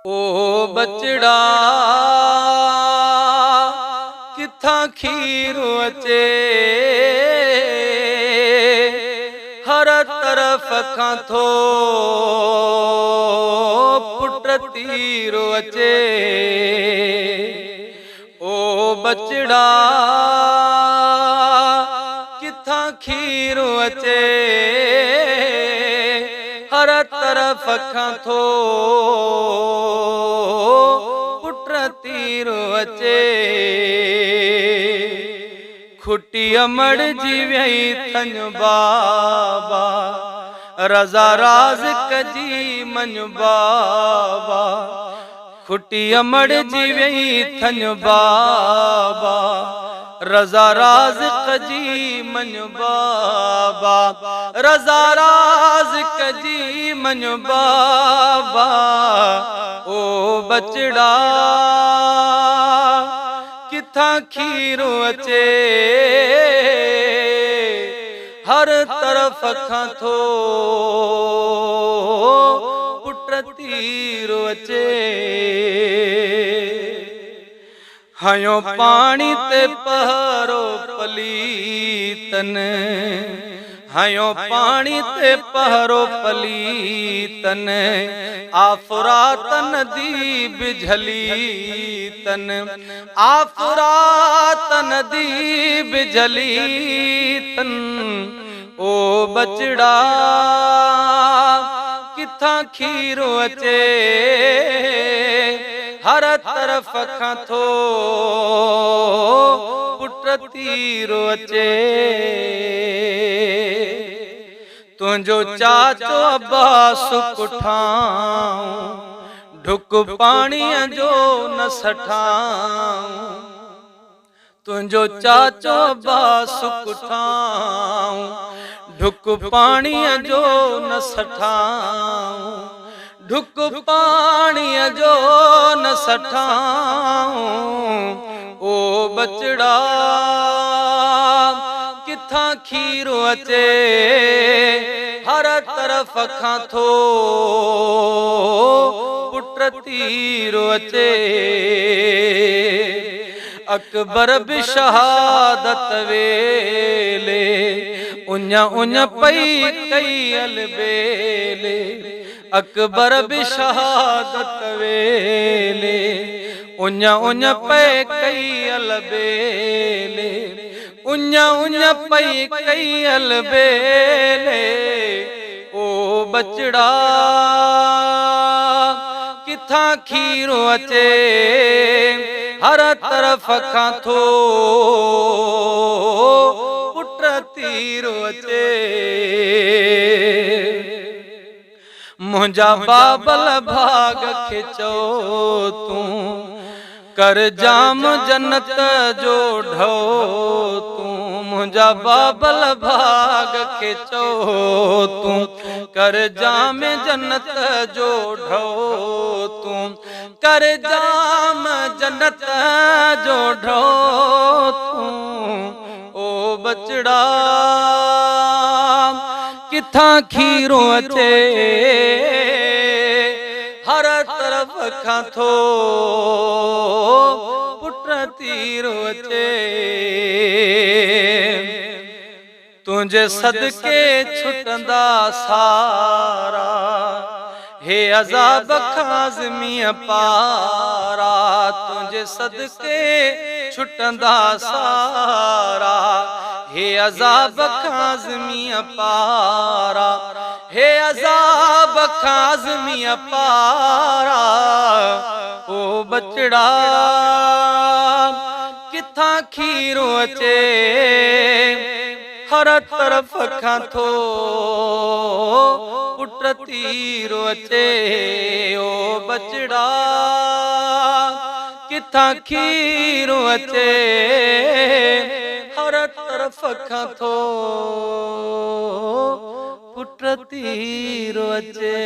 ओ बचड़ा किथा खीरू अचे, हर तरफ खां थो पुट तीरो अचे। ओ बचड़ा किथा खीरू अचे, हर तरफ खां थो पुट तीरो अचे। खुटी अमड़ जी वही थन बाबा, रज़ा राज़िक जी मन बाबा। खुटी अमड़ जी वही थन बाबा, रज़ा राज़िक जी मन बाबा। रज़ा राज़िक जी मन बाबा। ओ बचड़ा किथा खीरू अचे, हर तरफ खां थो पुट तीरो अचे। हयो पानी ते पहरो पलीतन, हयो पानी ते पहरो पलीतन। आफरात नदी बिझली तन, आफरात नदी बिझली तन। ओ बचड़ा किथा खीरू अचे, हर तरफ खां थो पुट तीरो अचे। तुंहिंजो चाचो अब्बास कुठाऊं, ढुक पाणीअ जो न सठाऊं। तुंहिंजो चाचो अब्बास कुठाऊं, ढुक पाणीअ जो न सठाऊं। ढुक पाणीअ जो न सठाऊं। ओ बचड़ा किथा खीरू अचे, हर तरफ खां थो पुट तीरो अचे। अकबर भी शहादत वेले, उञ उञ पई कई अलबेले। अकबर भी शहादत वेले, उञ उञ पे कई अलबेले। उञ उञ पई कई अलबेले। ओ बचड़ा किथा खीरू अचे, हर तरफ खां थो पुट तीरो अचे। मुंहिंजा बाबल भाग खिचो तूं, कर जाम जन्नत जो ढो तूं। मुंहिंजा बाबल भाग खिचो तूं, कर जाम जन्नत जो ढो तूं। कर जाम जन्नत जो ढो तूं। ओ बचड़ा किथा खीरू अचे, हर तरफ खां थो पुट तीरो अचे। तुंहिंजे सदके छुटंदा सारा, हे अज़ाब खाज़मीअ पारा। तुंहिंजे सदके छुटंदा सारा, हे अज़ाब खाज़मीअ पारा। हे अज़ाब खाज़मीअ पारा। ओ बचड़ा किथा खीरू अचे, हर तरफ खां थो पुट तीरो अचे। ओ बचड़ा किथा खीरू अचे, हर तरफ खां थो पुट तीरो अचे।